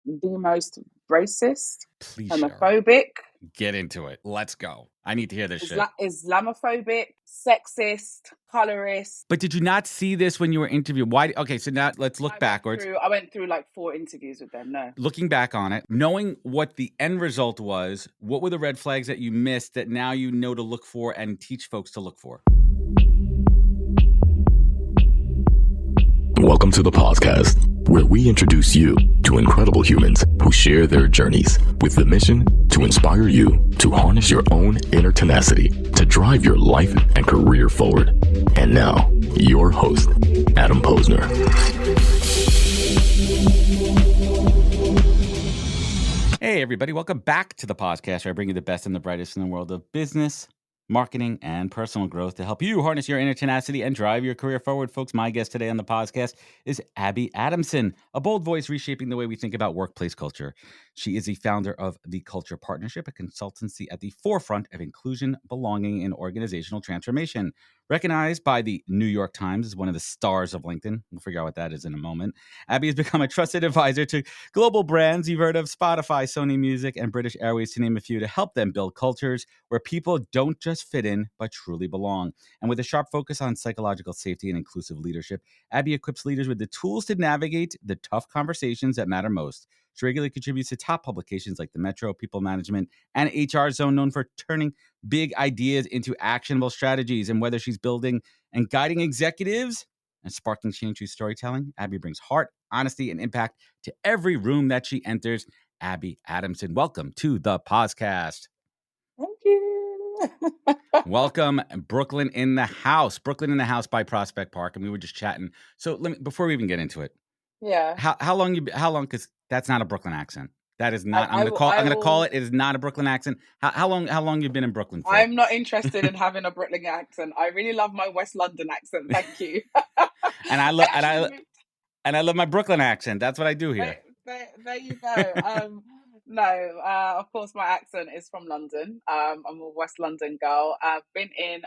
the most racist, Please share. homophobic, Get into it. Let's go. I need to hear this shit. Islamophobic, sexist, colorist. But did you not see this when you were interviewed? Why? Okay, so now let's look backwards. I went through like 4 interviews with them. No. Looking back on it, knowing what the end result was, what were the red flags that you missed that now you know to look for and teach folks to look for? Welcome to the podcast, where we introduce you to incredible humans who share their journeys with the mission to inspire you to harness your own inner tenacity to drive your life and career forward. And now, your host, Adam Posner. Hey, everybody. Welcome back to the podcast where I bring you the best and the brightest in the world of business, marketing, and personal growth to help you harness your inner tenacity and drive your career forward. Folks, my guest today on the podcast is Abi Adamson, a bold voice reshaping the way we think about workplace culture. She is the founder of The Culture Partnership, a consultancy at the forefront of inclusion, belonging, and organizational transformation. Recognized by the New York Times as one of the stars of LinkedIn. We'll figure out what that is in a moment. Abi has become a trusted advisor to global brands. You've heard of Spotify, Sony Music, and British Airways, to name a few, to help them build cultures where people don't just fit in, but truly belong. And with a sharp focus on psychological safety and inclusive leadership, Abi equips leaders with the tools to navigate the tough conversations that matter most. She regularly contributes to top publications like The Metro, People Management, and HR Zone, known for turning big ideas into actionable strategies. And whether she's building and guiding executives and sparking change through storytelling, Abi brings heart, honesty, and impact to every room that she enters. Abi Adamson, welcome to the podcast. Thank you. Welcome, Brooklyn in the house. Brooklyn in the house by Prospect Park, and we were just chatting. So before we even get into it, Yeah. How long? Because that's not a Brooklyn accent. That is not. I'm gonna call it. It is not a Brooklyn accent. How long you been in Brooklyn for? I'm not interested in having a Brooklyn accent. I really love my West London accent. Thank you. And I love my Brooklyn accent. That's what I do here. There you go. No, of course, my accent is from London. I'm a West London girl. I've been in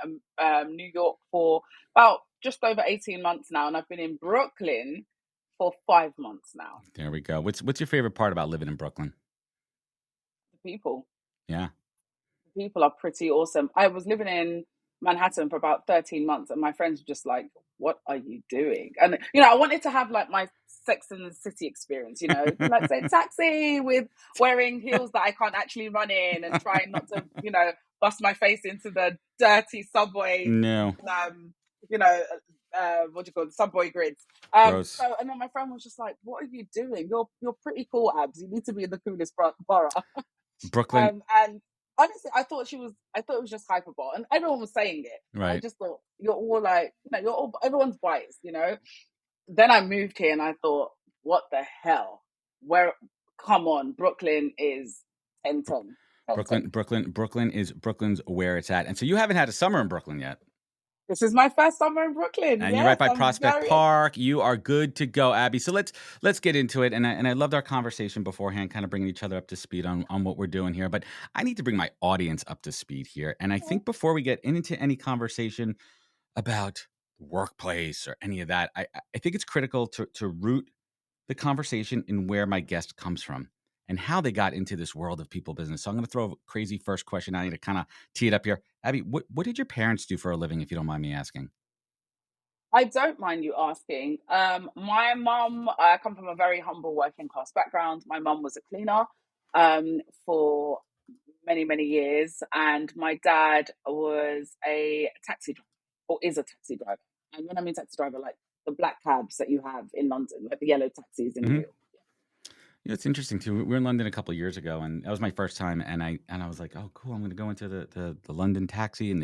New York for about just over 18 months now, and I've been in Brooklyn for 5 months now. There we go. What's your favorite part about living in Brooklyn? The people. Yeah. The people are pretty awesome. I was living in Manhattan for about 13 months, and my friends were just like, what are you doing? And, I wanted to have like my Sex and the City experience, like say taxi with wearing heels that I can't actually run in and trying not to, bust my face into the dirty subway. No. What do you call it? Subway grids. Gross. And then my friend was just like, what are you doing? You're pretty cool, Abs. You need to be in the coolest borough. Brooklyn. And honestly, I thought it was just hyperbole, and everyone was saying it. Right. I just thought you're all like, everyone's biased, Then I moved here, and I thought, what the hell? Come on, Brooklyn is 10-10. Brooklyn's where it's at, and so you haven't had a summer in Brooklyn yet. This is my first summer in Brooklyn. And you're right by Prospect Park. You are good to go, Abi. So let's get into it. And I loved our conversation beforehand, kind of bringing each other up to speed on what we're doing here. But I need to bring my audience up to speed here. And I think before we get into any conversation about workplace or any of that, I think it's critical to root the conversation in where my guest comes from and how they got into this world of people business. So I'm going to throw a crazy first question at you to kind of tee it up here. Abi, what did your parents do for a living, if you don't mind me asking? I don't mind you asking. My mum, I come from a very humble working class background. My mum was a cleaner for many, many years. And my dad was a taxi driver, or is a taxi driver. And when I mean taxi driver, like the black cabs that you have in London, like the yellow taxis in New York. It's interesting too. We were in London a couple of years ago, and that was my first time. And I was like, "Oh, cool! I'm going to go into the London taxi." And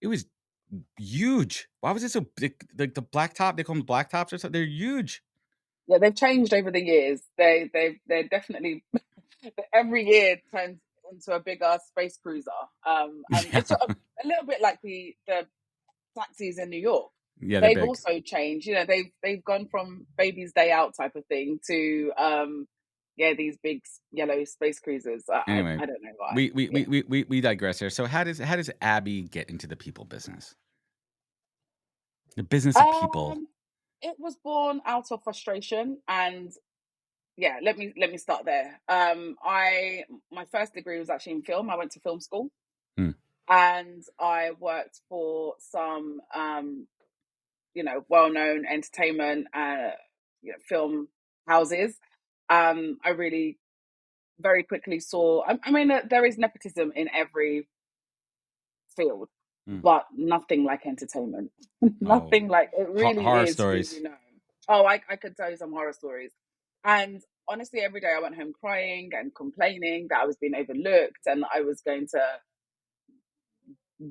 it was huge. Why was it so big? The black top, they call them black tops or something. They're huge. Yeah, they've changed over the years. They're definitely every year turns into a bigger space cruiser. And it's a little bit like the taxis in New York. Yeah, they've also changed. They've gone from baby's day out type of thing to these big yellow space cruisers. Anyway, I don't know why. We digress here. So how does Abi get into the people business? The business of people. It was born out of frustration and yeah, let me start there. My first degree was actually in film. I went to film school, Hmm. and I worked for some well-known entertainment film houses. I really very quickly saw. I mean, there is nepotism in every field, Hmm. but nothing like entertainment. Oh, Nothing like it really horror is who stories. you know. Oh, I could tell you some horror stories. And honestly, every day I went home crying and complaining that I was being overlooked and I was going to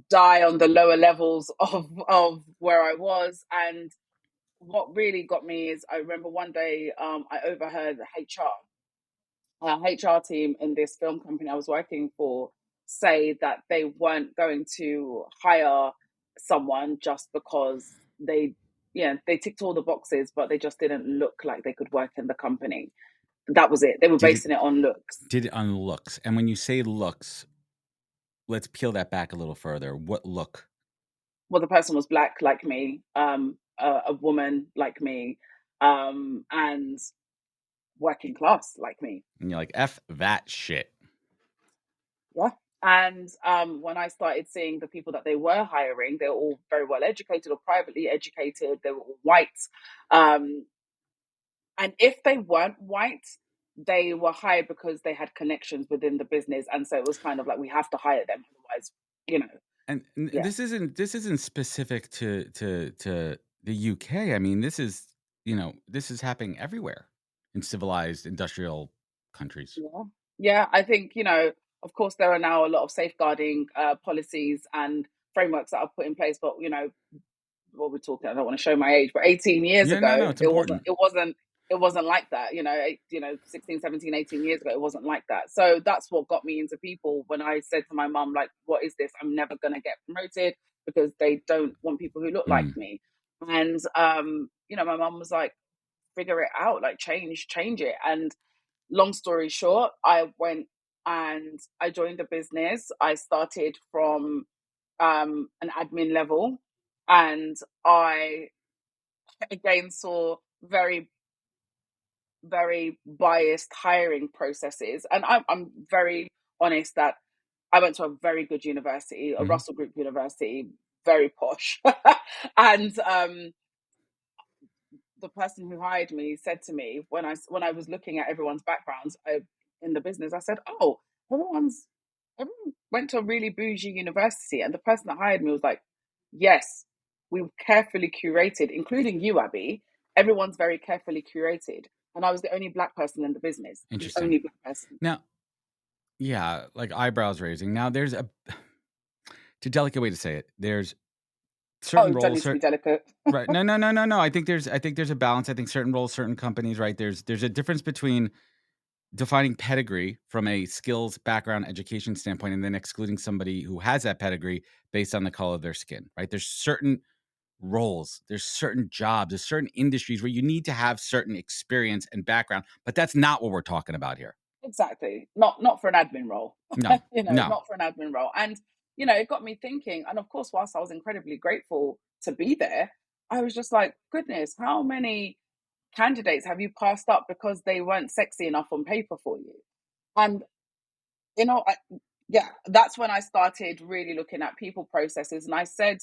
die on the lower levels of where I was. And what really got me is I remember one day I overheard the HR team in this film company I was working for say that they weren't going to hire someone just because they ticked all the boxes, but they just didn't look like they could work in the company. That was it. They were basing it on looks. Did it on looks? And when you say looks, let's peel that back a little further. What look? Well, the person was black like me, a woman like me, and working class like me. And you're like, F that shit. Yeah. And when I started seeing the people that they were hiring, they were all very well educated or privately educated. They were all white. And if they weren't white, they were hired because they had connections within the business. And so it was kind of like, we have to hire them. Otherwise, And yeah. this isn't specific to the UK. I mean, this is happening everywhere in civilized industrial countries. Yeah. Yeah. I think, of course, there are now a lot of safeguarding policies and frameworks that are put in place. But, what we're talking, I don't want to show my age, but 18 years Yeah, ago, no, it's important. it wasn't like that, 16, 17, 18 years ago, it wasn't like that. So that's what got me into people when I said to my mum, like, what is this? I'm never going to get promoted because they don't want people who look like me. And, my mum was like, figure it out, like change it. And long story short, I went and I joined the business. I started from an admin level, and I again saw very, very biased hiring processes. And I'm very honest that I went to a very good university, a Russell Group university, very posh. And the person who hired me said to me when I was looking at everyone's backgrounds in the business, I said, "Oh, everyone went to a really bougie university," and the person that hired me was like, "Yes, we carefully curated, including you, Abby. Everyone's very carefully curated." And I was the only black person in the business. Interesting. The only black person. Now, yeah, like eyebrows raising. Now, there's it's a delicate way to say it. There's certain roles. Don't need to be delicate. Right. No. I think there's a balance. I think certain roles, certain companies, right? There's a difference between defining pedigree from a skills, background, education standpoint, and then excluding somebody who has that pedigree based on the color of their skin, right? There's certain roles, there's certain jobs, there's certain industries where you need to have certain experience and background, but that's not what we're talking about here. Exactly. Not for an admin role. No, not for an admin role. And, it got me thinking. And of course, whilst I was incredibly grateful to be there, I was just like, goodness, how many candidates have you passed up because they weren't sexy enough on paper for you? And, that's when I started really looking at people processes. And I said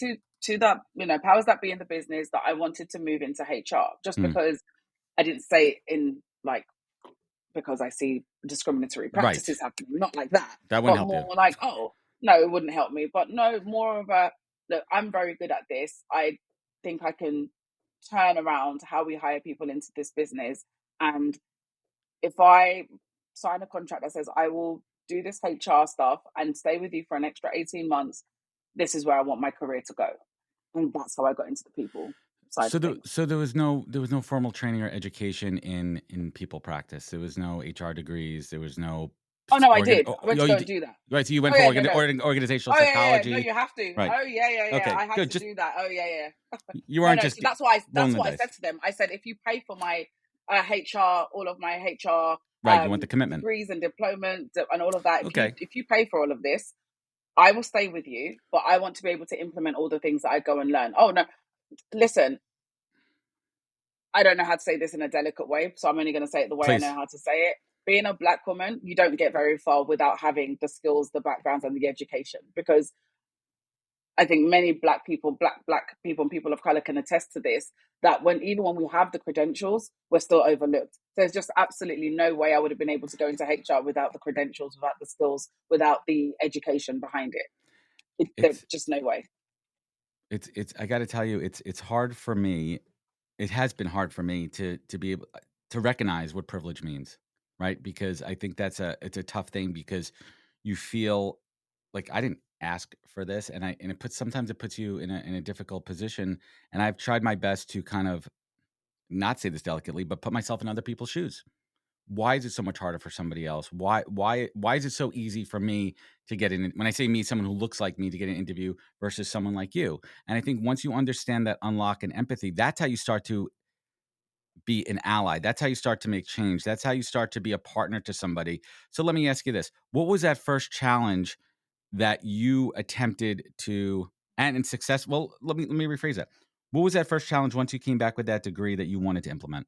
to that, powers that be in the business, that I wanted to move into HR just because I didn't say in like, because I see discriminatory practices happening. Not like that. That wouldn't help more you. like, oh, no, it wouldn't help me. But no, more of a, look, I'm very good at this. I think I can turn around how we hire people into this business. And if I sign a contract that says I will do this HR stuff and stay with you for an extra 18 months, this is where I want my career to go. And that's how I got into the people side of things. So there was no formal training or education in people practice. There was no HR degrees. There was no. Oh no, I did. I went to go and do that. Right, so you went for organizational psychology. No, you have to. Right. Oh yeah. Okay, I had good. to do that. Oh yeah. You weren't just. So that's what I said to them. I said, if you pay for my HR, all of my HR, right, you want the commitment, degrees and diplomas and all of that. Okay. If you pay for all of this, I will stay with you, but I want to be able to implement all the things that I go and learn. Oh no, listen. I don't know how to say this in a delicate way, so I'm only going to say it the way I Please. know how to say it. Being a Black woman, you don't get very far without having the skills, the backgrounds, and the education. Because I think many Black people, black people, and people of color can attest to this. That even when we have the credentials, we're still overlooked. There's just absolutely no way I would have been able to go into HR without the credentials, without the skills, without the education behind it. There's just no way. It's I got to tell you, it's hard for me. It has been hard for me to be able to recognize what privilege means, right? Because I think it's a tough thing, because you feel like I didn't ask for this, and sometimes it puts you in a difficult position. And I've tried my best to kind of not say this delicately, but put myself in other people's shoes. Why is it so much harder for somebody else? Why is it so easy for me to get in? When I say me, someone who looks like me, to get an interview versus someone like you. And I think once you understand that unlock and empathy, that's how you start to be an ally. That's how you start to make change. That's how you start to be a partner to somebody. So let me ask you this. What was that first challenge that you attempted to, and in success? Well, let me rephrase that. What was that first challenge once you came back with that degree that you wanted to implement?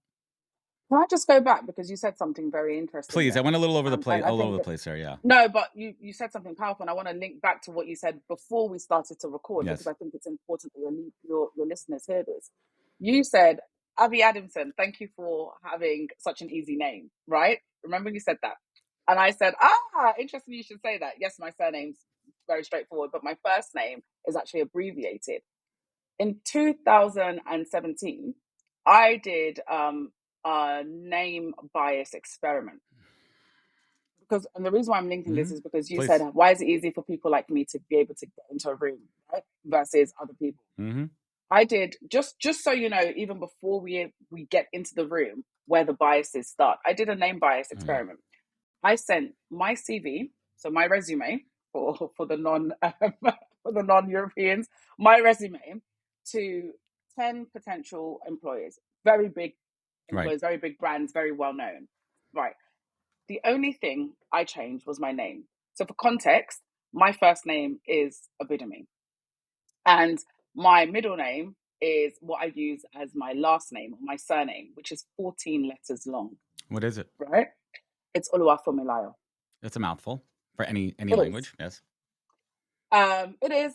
Can I just go back, because you said something very interesting Please. I there, went a little over the and place, I think there. Yeah. no, but you said something powerful, and I want to link back to what you said before we started to record, because Yes. I think it's important that your listeners hear this. You said, Abi Adamson, thank you for having such an easy name, right? Remember you said that, and I said, interesting, you should say that. Yes, my surname's very straightforward, but my first name is actually abbreviated. In 2017, I did a name bias experiment. And the reason why I'm linking this is because you Please. said, why is it easy for people like me to be able to get into a room, right, versus other people? I did, just so you know, even before we get into the room where the biases start, I did a name bias experiment. I sent my CV, so my resume for the non-Europeans, my resume to 10 potential employers, very big employers, very big brands, very well known. Right. The only thing I changed was my name. So for context, my first name is Abidemi, and my middle name is what I use as my last name, or my surname, which is 14 letters long. What is it? Right? It's Oluwafumilayo. That's a mouthful for any language. Yes. It is,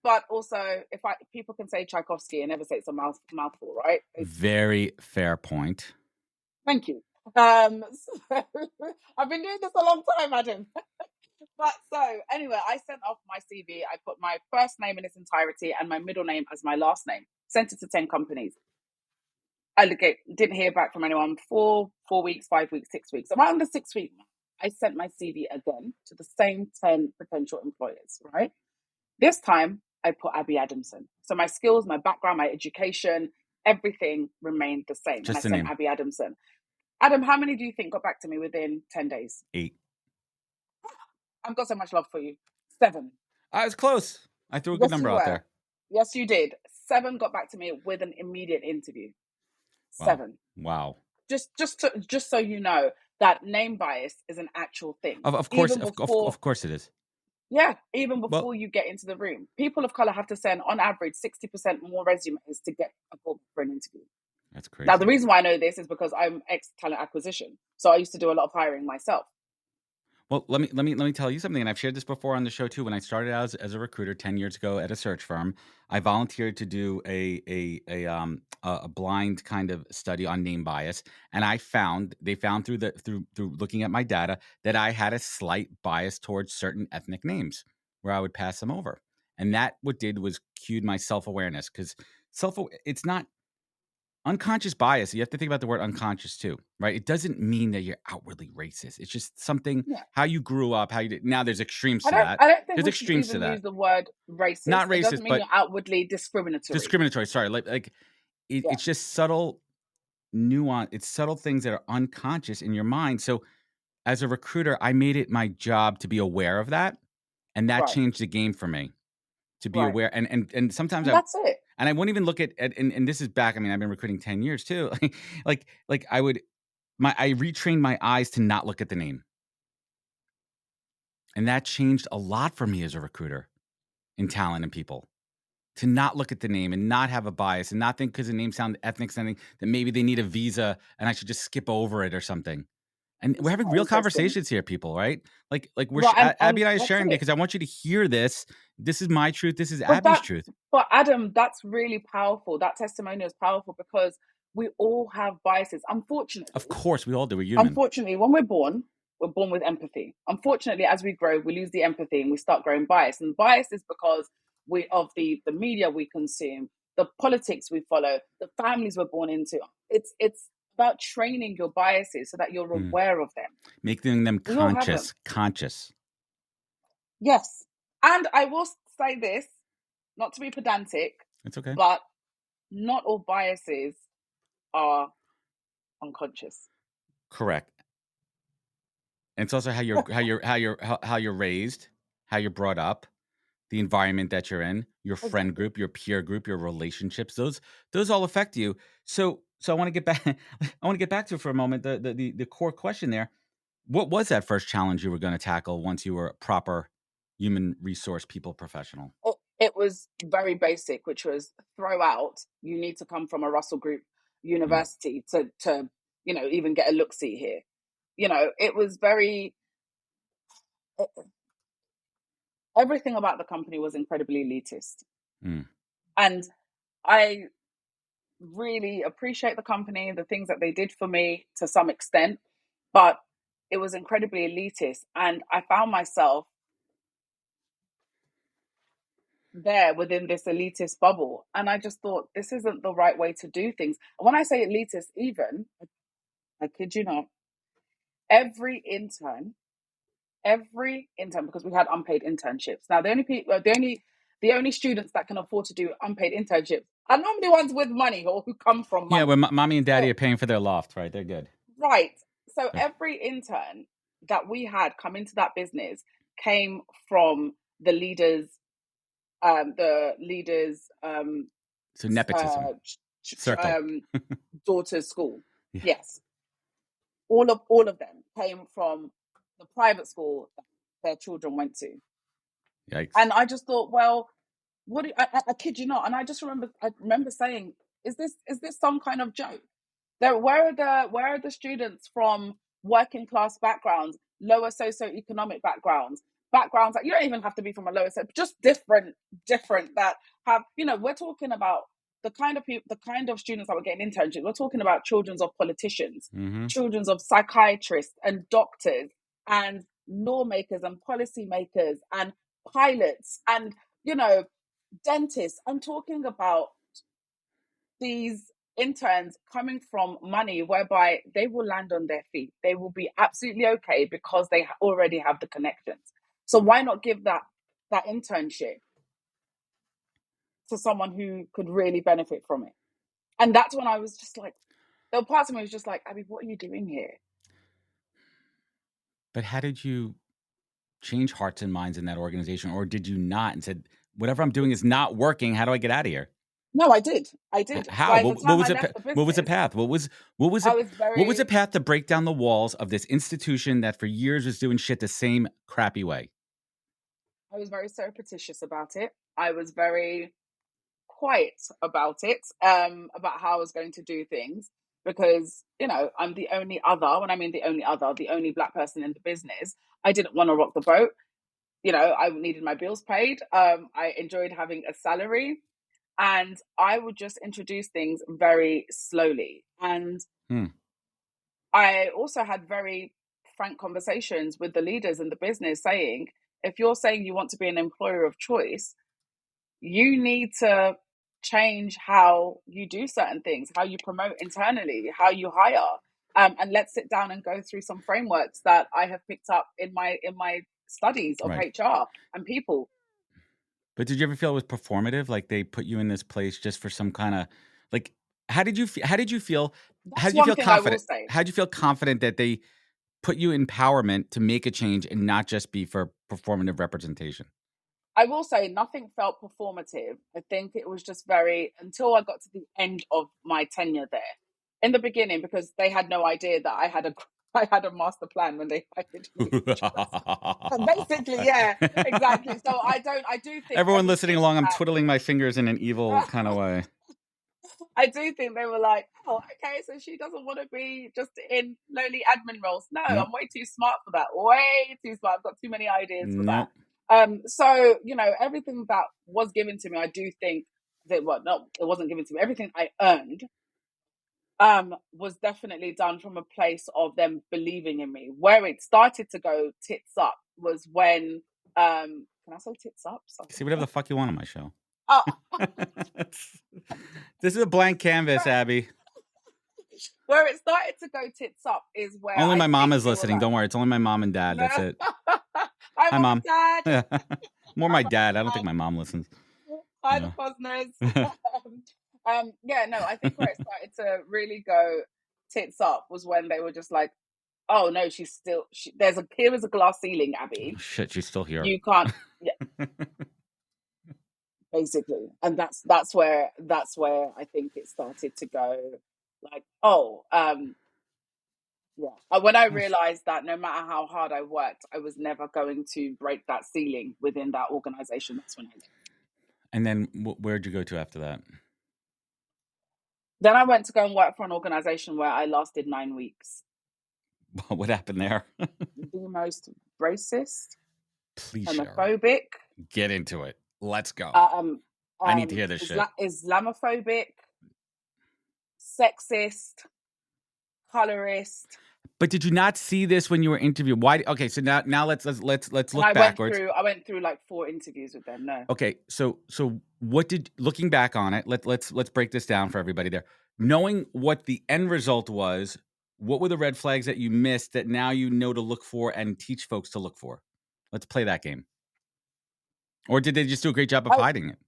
but also people can say Tchaikovsky and never say it's a mouthful, right? Very fair point. Thank you. I've been doing this a long time, Adam. But so anyway, I sent off my CV. I put my first name in its entirety and my middle name as my last name. Sent it to 10 companies. I didn't hear back from anyone for 4 weeks, 5 weeks, 6 weeks. Around the 6 week mark, I sent my CV again to the same 10 potential employers, right? This time, I put Abi Adamson. So my skills, my background, my education, everything remained the same. Just and I the sent name. Abi Adamson. Adam, how many do you think got back to me within 10 days? 8. I've got so much love for you. 7. I was close. I threw a good number out there. Yes, you did. 7 got back to me with an immediate interview. Wow. 7. Wow. Just so you know, that name bias is an actual thing. Of course, of course it is. Yeah, even before you get into the room. People of color have to send, on average, 60% more resumes to get a call for an interview. That's crazy. Now, the reason why I know this is because I'm ex-talent acquisition. So I used to do a lot of hiring myself. Well, let me tell you something, and I've shared this before on the show too. When I started out as a recruiter 10 years ago at a search firm, I volunteered to do a blind kind of study on name bias, and they found through looking at my data that I had a slight bias towards certain ethnic names, where I would pass them over, and that what did was cued my self-awareness, because it's not unconscious bias. You have to think about the word unconscious too, right? It doesn't mean that you're outwardly racist. It's just something, how you grew up, how you did. Now there's extremes to that. I don't think there's we extremes should even to that. use the word racist. Not racist, it doesn't mean but you're outwardly discriminatory. Discriminatory, sorry. It's just subtle nuance. It's subtle things that are unconscious in your mind. So as a recruiter, I made it my job to be aware of that. And that changed the game for me, to be aware. And sometimes that's it. And I won't even look at and this is back. I mean, I've been recruiting 10 years too. I retrained my eyes to not look at the name. And that changed a lot for me as a recruiter in talent and people, to not look at the name and not have a bias and not think because the name sounds ethnic sounding that maybe they need a visa and I should just skip over it or something. And we're having real conversations here, people, right? Like we're Right, Abby and I is that's sharing it. because I want you to hear this. This is my truth. This is Abby's truth. But Adam, that's really powerful. That testimonial is powerful because we all have biases. Unfortunately, Of course, we all do. We're human. Unfortunately, when we're born with empathy. Unfortunately, as we grow, we lose the empathy and we start growing bias. And bias is because of the media we consume, the politics we follow, the families we're born into. It's about training your biases so that you're aware of them. Making them conscious. Yes. And I will say this, not to be pedantic. It's okay. But not all biases are unconscious. Correct. And it's also how you're raised, how you're brought up, the environment that you're in, your friend group, your peer group, your relationships. Those all affect you. So I want to get back. I want to get back to it for a moment. The core question there. What was that first challenge you were going to tackle once you were a proper human resource people professional? It was very basic, which was throw out. You need to come from a Russell Group university to even get a look-see here. It was very. Everything about the company was incredibly elitist. And I really appreciate the company, the things that they did for me to some extent, but it was incredibly elitist. And I found myself there within this elitist bubble. And I just thought, this isn't the right way to do things. And when I say elitist, even, I kid you not, every intern, because we had unpaid internships. Now, the only students that can afford to do unpaid internships are normally ones with money or who come from money. Yeah, when mommy and daddy are paying for their loft, right? They're good. Right. So every intern that we had come into that business came from the leaders' so nepotism daughter's school. Yeah. Yes. All of them came from the private school that their children went to. Yikes. And I just thought, well, I kid you not. And I remember saying, is this some kind of joke? Where are the students from working class backgrounds, lower socioeconomic backgrounds that you don't even have to be from a lower just different that have, we're talking about the kind of students that were getting internships. We're talking about children of politicians, children of psychiatrists and doctors and lawmakers and policymakers and pilots and, dentists. I'm talking about these interns coming from money whereby they will land on their feet. They will be absolutely okay because they already have the connections. So why not give that internship to someone who could really benefit from it? And that's when I was just like, the part of me was just like, Abby, what are you doing here? But how did you change hearts and minds in that organization? Or did you not and said, whatever I'm doing is not working. How do I get out of here? No, I did. How? What was the path? What was the path to break down the walls of this institution that for years was doing shit the same crappy way? I was very surreptitious about it. I was very quiet about it, about how I was going to do things, because, I'm the only other. When I mean the only other, the only Black person in the business. I didn't want to rock the boat. I needed my bills paid. I enjoyed having a salary. And I would just introduce things very slowly. And I also had very frank conversations with the leaders in the business saying, if you're saying you want to be an employer of choice, you need to change how you do certain things, how you promote internally, how you hire. And let's sit down and go through some frameworks that I have picked up in my studies of HR and people. But did you ever feel it was performative? Like they put you in this place just for some kind of like, how did you feel? How did you feel confident? How did you feel confident that they put you in empowerment to make a change and not just be for performative representation? I will say nothing felt performative. I think it was just until I got to the end of my tenure there. In the beginning, because they had no idea that I had I had a master plan when they hired me. Basically, yeah, exactly. So I do think Everyone listening everything along, I'm that twiddling my fingers in an evil kind of way. I do think they were like, oh, okay, so she doesn't want to be just in lowly admin roles. No, Nope. I'm way too smart for that. Way too smart. I've got too many ideas for Nope. that. So, you know, everything that was given to me, I do think that, well, no, it wasn't given to me. Everything I earned was definitely done from a place of them believing in me. Where it started to go tits up was when, can I say tits up? Sorry. See, whatever the fuck you want on my show. Oh. This is a blank canvas, Abby. Where it started to go tits up is where Only I my mom think is they were listening. like, Don't worry. It's only my mom and dad. no. That's it. Hi, Hi, mom mom. and dad. More Hi, my mom dad. I and don't think dad. my mom listens. Hi, Yeah. the Posners. Yeah, no, I think where it started to really go tits up was when they were just like, oh no, she's still, here is a glass ceiling, Abby. Oh, shit, she's still here. You can't, yeah, basically. And that's where I think it started to go like, oh, yeah. When I realized that no matter how hard I worked, I was never going to break that ceiling within that organization. That's when I left. And then where'd you go to after that? Then I went to go and work for an organization where I lasted 9 weeks. What happened there? The most racist, Please homophobic. share. Get into it. Let's go. I need to hear this shit. Islamophobic, sexist, colorist. But did you not see this when you were interviewed? Why? Okay, so now let's look backwards. I went through like 4 interviews with them. No. Okay, so what did, looking back on it, let's break this down for everybody there. Knowing what the end result was, what were the red flags that you missed that now you know to look for and teach folks to look for? Let's play that game. Or did they just do a great job of hiding it?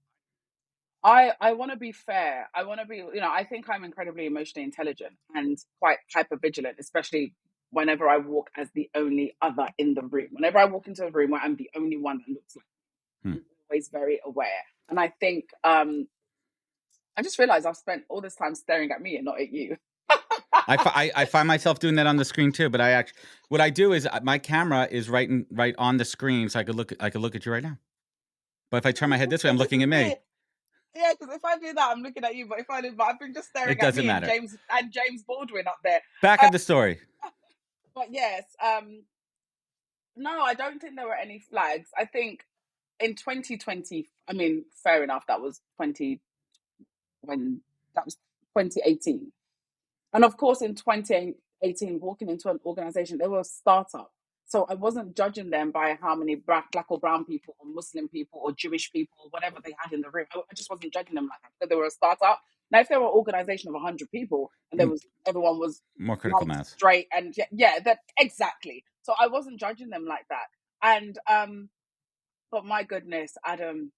I want to be fair. I want to be, I think I'm incredibly emotionally intelligent and quite hyper vigilant, especially whenever I walk as the only other in the room. Whenever I walk into a room where I'm the only one that looks like me, I'm always very aware. And I think I just realized I've spent all this time staring at me and not at you. I find myself doing that on the screen too, but what I do is my camera is right on the screen, so I could look at you right now. But if I turn my head this way, I'm looking at me. Yeah, because if I do that, I'm looking at you. But I've been just staring at me matter. and James Baldwin up there. Back at the story. But yes, no, I don't think there were any flags. I think in 2020, I mean, fair enough, that was 2018. And of course, in 2018, walking into an organization, they were a startup. So I wasn't judging them by how many black or brown people or Muslim people or Jewish people or whatever they had in the room. I just wasn't judging them like that because they were a startup. Now, if they were an organization of 100 people and everyone was more critical mass, straight, and that exactly. So I wasn't judging them like that. And but my goodness, Adam,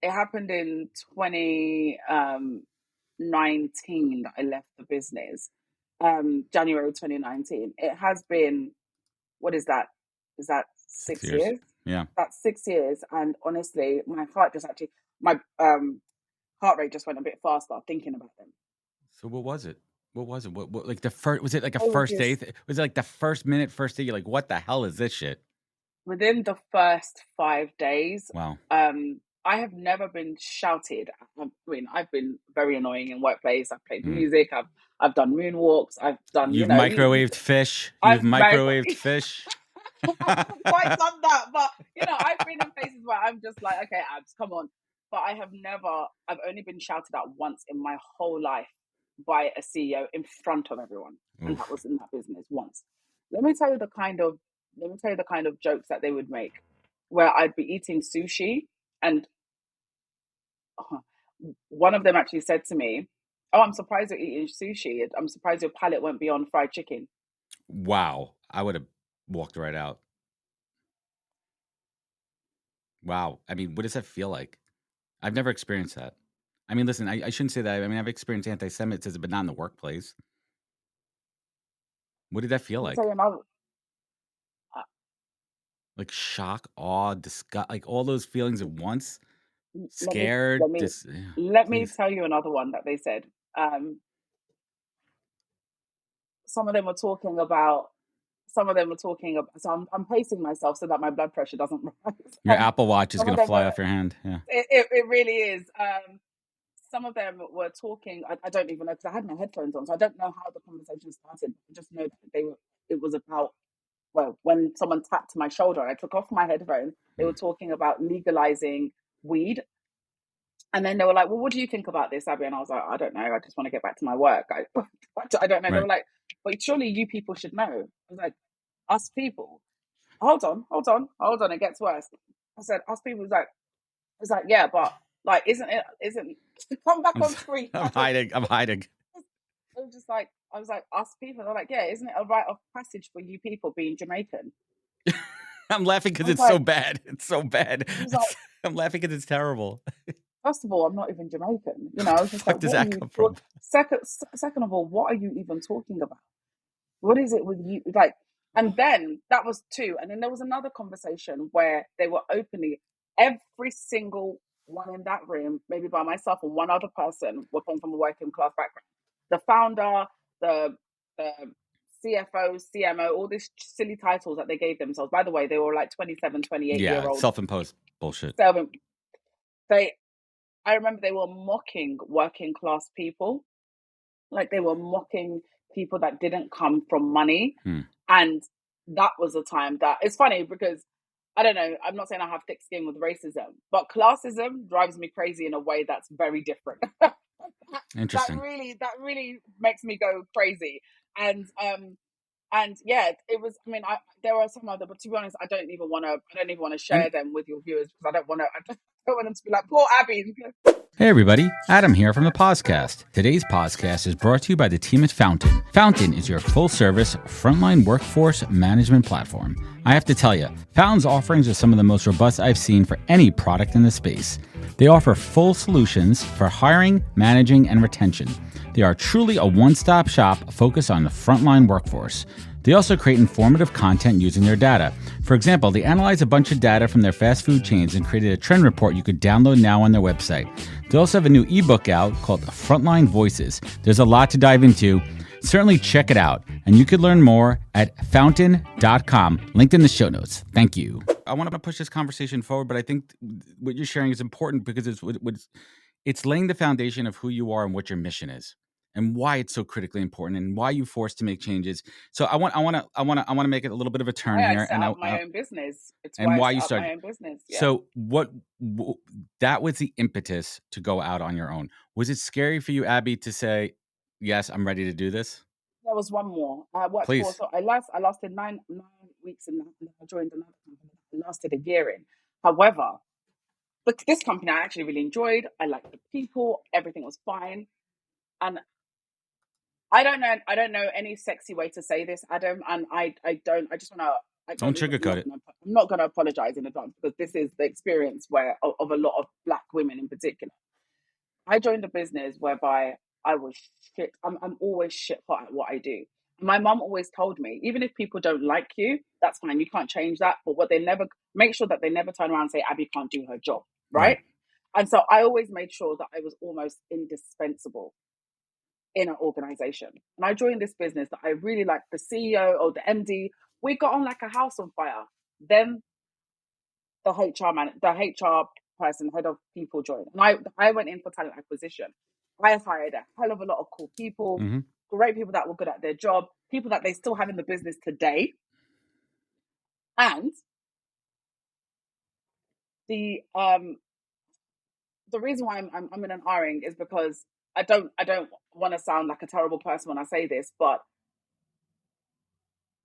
it happened in 2019 that I left the business. January 2019. It has been, what is that? Is that 6 years? Yeah. That's 6 years. And honestly, my heart rate just went a bit faster thinking about them. So what was it? What like the first, was it like a first day? Was it like the first minute, first day? You're like, what the hell is this shit? Within the first 5 days. Wow. I have never been shouted. I mean, I've been very annoying in workplace. I've played music. I've done moonwalks. I've done, You've microwaved fish. I've quite done that. But, I've been in places where I'm just like, okay, Abs, come on. But I've only been shouted at once in my whole life by a CEO in front of everyone. Oof. And that was in that business once. Let me tell you the kind of jokes that they would make, where I'd be eating sushi. And one of them actually said to me, "Oh, I'm surprised you're eating sushi. I'm surprised your palate went beyond fried chicken." Wow. I would have walked right out. Wow. I mean, what does that feel like? I've never experienced that. I mean, listen, I shouldn't say that. I mean, I've experienced anti-Semitism, but not in the workplace. What did that feel like? Like shock, awe, disgust, like all those feelings at once. let me Scared. let me let me Please. tell you another one that they said. Some of them were talking about. Some of them were talking about. So I'm pacing myself so that my blood pressure doesn't rise. Your Apple Watch is Some of going to them fly were. off your hand. Yeah. It really is. Some of them were talking. I don't even know because I had my headphones on, so I don't know how the conversation started. I just know that they were. It was about, well, when someone tapped my shoulder, I took off my headphones. They were talking about legalizing weed. And then they were like, well, what do you think about this, Abby? And I was like, I don't know. I just want to get back to my work. I don't know. They Right. were like, but surely you people should know. I was like, us people. Hold on. It gets worse. I said, us people. It's like, yeah, but like, isn't come back on screen? I'm hiding. I'm hiding. It was just like, I was like, us people. They're like, yeah, isn't it a rite of passage for you people being Jamaican? I'm laughing I because was it's so like, bad. It's so bad. I was like, I'm laughing because it's terrible. first of all, I'm not even Jamaican. You know, What I the was just like, fuck does what are that you? come from? Second of all, what are you even talking about? What is it with you? Like, and then that was two. And then there was another conversation where they were openly, every single one in that room, maybe by myself and one other person, were coming from a working class background. The founder, the CFO, CMO, all these silly titles that they gave themselves. By the way, they were like 27, 28-year Yeah, old. self-imposed bullshit. They, I remember they were mocking working class people. Like they were mocking people that didn't come from money. And that was a time that it's funny because I don't know, I'm not saying I have thick skin with racism, but classism drives me crazy in a way that's very different. Interesting. That really makes me go crazy. And yeah, it was. I mean, there are some other, but to be honest, I don't even want to And share them with your viewers because I don't want them to be like, poor Abby. hey everybody, Adam here from the Podcast. Today's podcast is brought to you by the team at Fountain. Fountain is your full-service frontline workforce management platform. I have to tell you, Fountain's offerings are some of the most robust I've seen for any product in the space. They offer full solutions for hiring, managing, and retention. They are truly a one-stop shop focused on the frontline workforce. They also create informative content using their data. For example, they analyze a bunch of data from their fast food chains and created a trend report you could download now on their website. They also have a new ebook out called Frontline Voices. There's a lot to dive into. Certainly check it out. And you could learn more at fountain.com, linked in the show notes. Thank you. I want to push this conversation forward, but I think what you're sharing is important because it's laying the foundation of who you are and what your mission is, and why it's so critically important, and why you forced to make changes. So I want to make it a little bit of a turn Why I here, set up my own business. It's and why I why set you up started. my own business. Yeah. So that was the impetus to go out on your own. Was it scary for you, Abby, to say, yes, I'm ready to do this? There was one more. I worked for, Please. so I lasted nine weeks and then I joined another company that lasted a year in. However, but this company I actually really enjoyed. I liked the people, everything was fine. And I don't know any sexy way to say this, Adam. And I just want to, Don't sugarcoat it. I'm not going to apologize in advance because this is the experience of a lot of Black women in particular. I joined a business whereby I was shit. I'm always shit hot at what I do. My mum always told me, even if people don't like you, that's fine. You can't change that. But what they never make sure that they never turn around and say Abby can't do her job, right? And so I always made sure that I was almost indispensable in an organization. And I joined this business that I really liked. The CEO or the MD, we got on like a house on fire. Then the HR person, head of people joined. And I went in for talent acquisition. I hired a hell of a lot of cool people, great people that were good at their job, people that they still have in the business today. And the reason why I'm in an R-ing is because I don't want to sound like a terrible person when I say this, but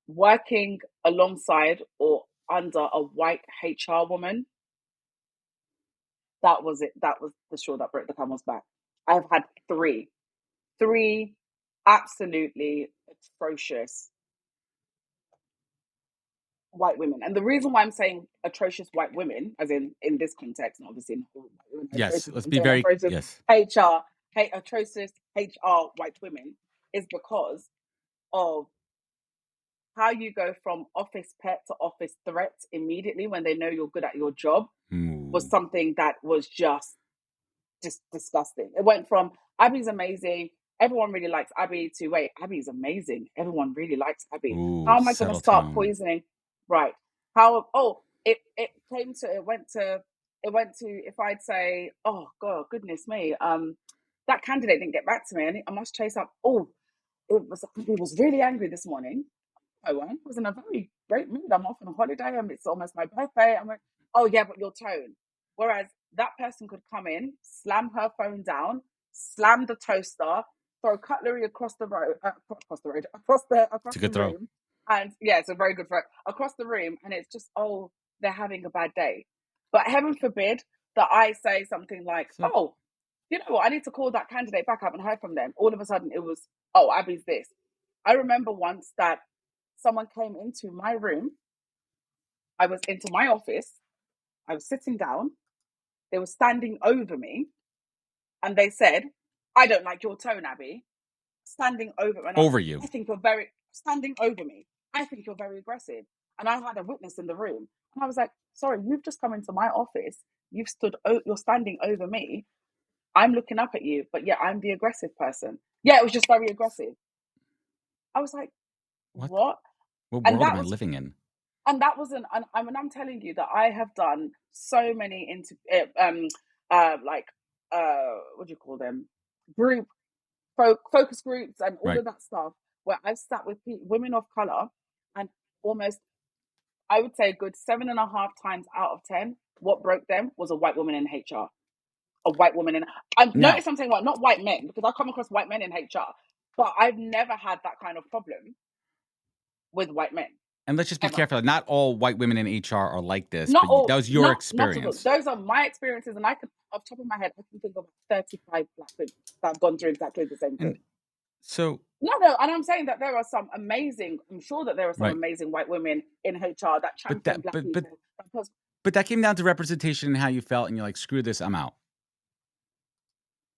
working alongside or under a white HR woman, that was it. That was the straw that broke the camel's back. I've had three absolutely atrocious white women. And the reason why I'm saying atrocious white women, as in this context, and obviously not all white women, Yes, let's I'm be saying very atrocious atrocious HR white women, is because of how you go from office pet to office threat immediately when they know you're good at your job. was something that was just disgusting. It went from Abby's amazing, everyone really likes Abby, to wait, Abby's amazing, everyone really likes Abby. Ooh, How am I going to settle start tone. poisoning? Right. How? Oh, it went to if I'd say, oh God, goodness me, that candidate didn't get back to me. I must chase up. Oh, it was really angry this morning. I was in a very great mood. I'm off on a holiday and it's almost my birthday. I'm like, oh yeah, but your tone. Whereas that person could come in, slam her phone down, slam the toaster, throw cutlery across the good throw. room. And yeah, it's a very good throw across the room. And it's just, oh, they're having a bad day. But heaven forbid that I say something like, oh, you know what, I need to call that candidate back. I haven't heard from them. All of a sudden it was, oh, Abby's this. I remember once that someone came into my room. I was into my office. I was sitting down. They were standing over me. And they said, I don't like your tone, Abby. Standing over me. Over you. I think you're standing over me. I think you're very aggressive. And I had a witness in the room. And I was like, sorry, you've just come into my office. You're standing over me. I'm looking up at you. But yeah, I'm the aggressive person. Yeah, it was just very aggressive. I was like, what? What world am I living in? And that wasn't. I mean, I'm telling you that I have done so many what do you call them? Focus groups and all of that stuff, where I've sat with women of color, and almost, I would say, a good 7.5 times out of 10, what broke them was a white woman in HR. A white woman in. Notice I'm saying not white men, because I come across white men in HR, but I've never had that kind of problem with white men. And let's just be careful. Not all white women in HR are like this. Not but all. That was your experience. Those are my experiences, and I could, off the top of my head, I can think of 35 black women that have gone through exactly the same thing. And so no, and I'm saying that there are some amazing. I'm sure that there are some amazing white women in HR that champion black people. But that came down to representation and how you felt, and you're like, screw this, I'm out.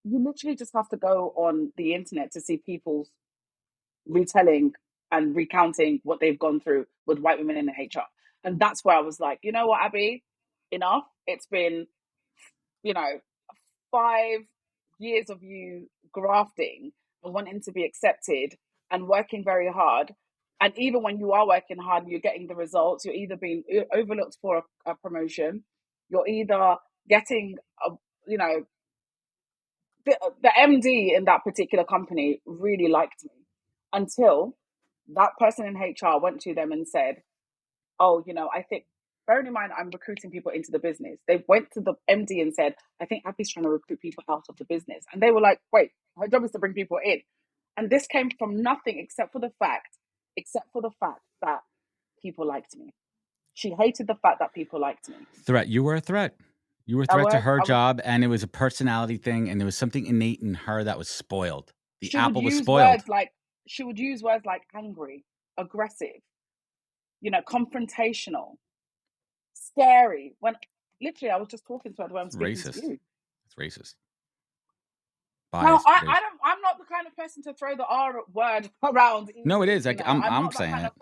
You literally just have to go on the internet to see people's retelling and recounting what they've gone through with white women in the HR. And that's where I was like, you know what, Abby, enough. It's been, 5 years of you grafting and wanting to be accepted and working very hard. And even when you are working hard and you're getting the results, you're either being overlooked for a promotion, you're either getting, the MD in that particular company really liked me, until that person in HR went to them and said, oh, I think, bearing in mind, I'm recruiting people into the business. They went to the MD and said, I think Abby's trying to recruit people out of the business. And they were like, wait, her job is to bring people in. And this came from nothing except for the fact that people liked me. She hated the fact that people liked me. Threat. You were a threat. You were a threat to her job, and it was a personality thing, and there was something innate in her that was spoiled. The apple was spoiled. She would use words like angry, aggressive, confrontational, scary. When literally I was just talking to her when I'm speaking to you. It's racist. No, I'm not the kind of person to throw the R word around. No, it is. I'm saying it.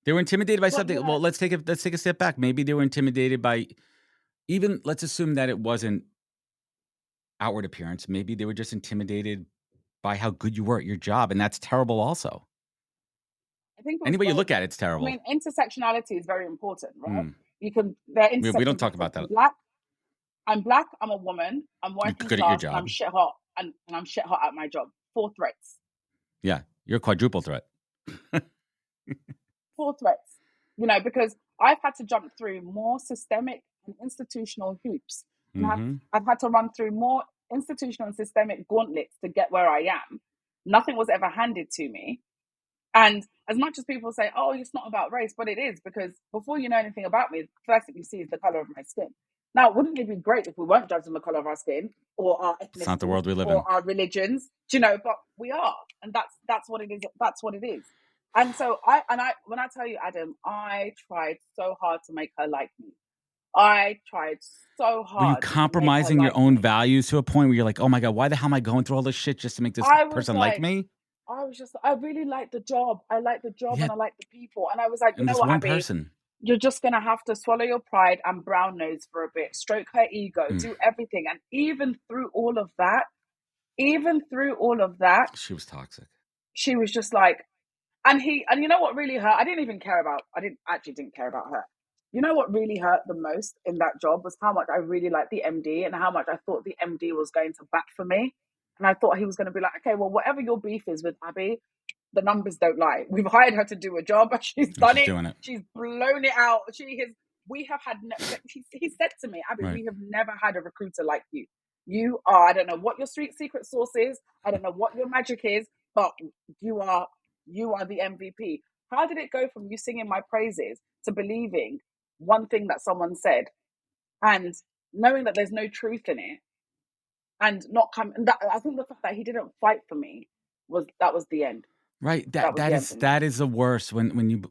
They were intimidated by something. Yeah. Well, let's take a step back. Maybe they were intimidated by, even, let's assume that it wasn't outward appearance. Maybe they were just intimidated by how good you were at your job, and that's terrible also. I think any way you look at it, it's terrible. I mean, intersectionality is very important, right? We don't talk about that. I'm black, I'm a woman, I'm working good at your job. I'm shit hot, and I'm shit hot at my job. 4 threats. Yeah, you're a quadruple threat. 4 threats. Because I've had to jump through more systemic and institutional hoops. Mm-hmm. I've had to run through more institutional and systemic gauntlets to get where I am. Nothing was ever handed to me. And as much as people say, oh, it's not about race, but it is, because before you know anything about me, the first thing you see is the color of my skin. Now, wouldn't it be great if we weren't judged on the color of our skin or our ethnicity? It's not the world we live in. Or our religions, but we are. And that's what it is. That's what it is. And so when I tell you, Adam, I tried so hard to make her like me. I tried so hard. Were you compromising your own values to a point where you're like, oh my God, why the hell am I going through all this shit just to make this person like me? I really like the job. I like the job, and I like the people. And I was like, you know what, one Abby? person. you're just going to have to swallow your pride and brown nose for a bit, stroke her ego, do everything. And even through all of that, She was toxic. she was just like, and you know what really hurt? I didn't care about her. You know what really hurt the most in that job was how much I really liked the MD and how much I thought the MD was going to bat for me. And I thought he was going to be like, okay, well, whatever your beef is with Abi, the numbers don't lie. We've hired her to do a job. She's done it. Doing it. She's blown it out. We have had, he said to me, Abi, Right. we have never had a recruiter like you. You are, I don't know what your street secret sauce is. I don't know what your magic is, but you are the MVP. How did it go from you singing my praises to believing one thing that someone said and knowing that there's no truth in it and not come? I think the fact that he didn't fight for me was the end. Right. That was the end for me. That is the worst when you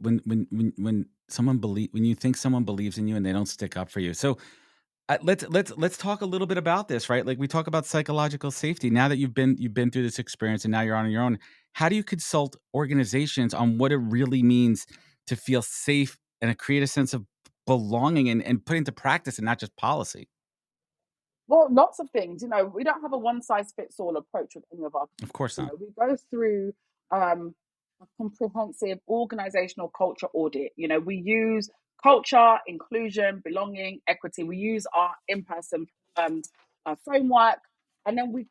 think someone believes in you and they don't stick up for you. So let's talk a little bit about this, right? Like we talk about psychological safety. Now that you've been through this experience and now you're on your own, how do you consult organizations on what it really means to feel safe and create a sense of belonging and put into practice and not just policy? Well, lots of things. We don't have a one-size-fits-all approach with any of our. Of course not. We go through a comprehensive organizational culture audit. We use culture, inclusion, belonging, equity. We use our in-person framework, and then we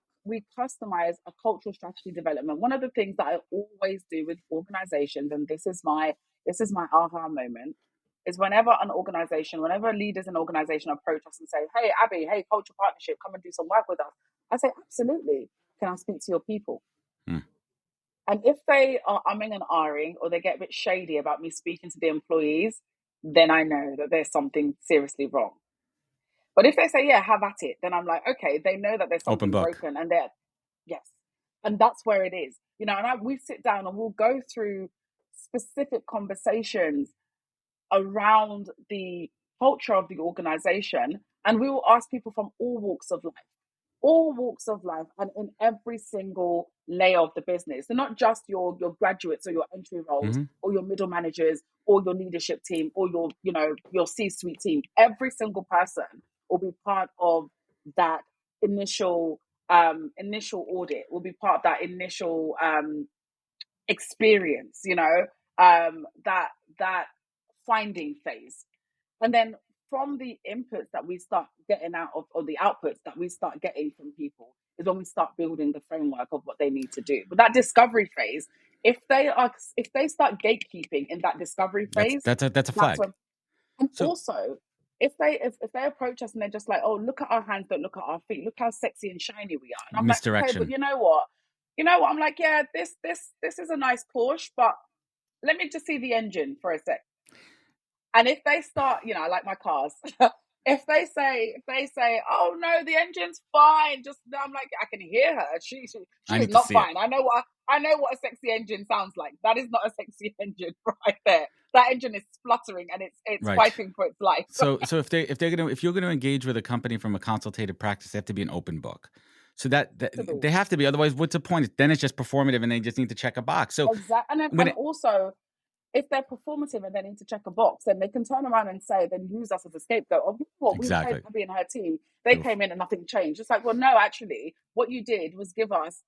customize a cultural strategy development. One of the things that I always do with organizations, and this is my aha moment, is whenever leaders in an organization approach us and say, hey, Abi, hey, culture partnership, come and do some work with us. I say, absolutely. Can I speak to your people? And if they are umming and ahhing or they get a bit shady about me speaking to the employees, then I know that there's something seriously wrong. But if they say, yeah, have at it, then I'm like, okay, they know that there's something broken. And yes. And that's where it is. We sit down and we'll go through specific conversations around the culture of the organization. And we will ask people from all walks of life and in every single layer of the business. So not just your graduates or your entry roles or your middle managers or your leadership team or your C-suite team. Every single person will be part of that initial audit, will be part of that initial experience, that finding phase. And then from the inputs that we start getting out of, or the outputs that we start getting from people, is when we start building the framework of what they need to do. But that discovery phase, if they start gatekeeping in that discovery phase, that's a flag. Also, if they approach us and they're just like, oh, look at our hands, don't look at our feet, look how sexy and shiny we are. And I'm like, okay, but you know what? I'm like, yeah, this is a nice Porsche, but let me just see the engine for a sec. And if they start, I like my cars. if they say, oh no, the engine's fine, I'm like, I can hear her. She's not fine. I know what a sexy engine sounds like. That is not a sexy engine right there. That engine is spluttering and it's fighting for its life. So if you're gonna engage with a company from a consultative practice, they have to be an open book. So that they have to be. Otherwise, what's the point? Then it's just performative, and they just need to check a box. So exactly. And also, if they're performative and they need to check a box, then they can turn around and then use us as a scapegoat. Or what exactly. We hired Abby and her team. They came in and nothing changed. It's like, well, no, actually, what you did was give us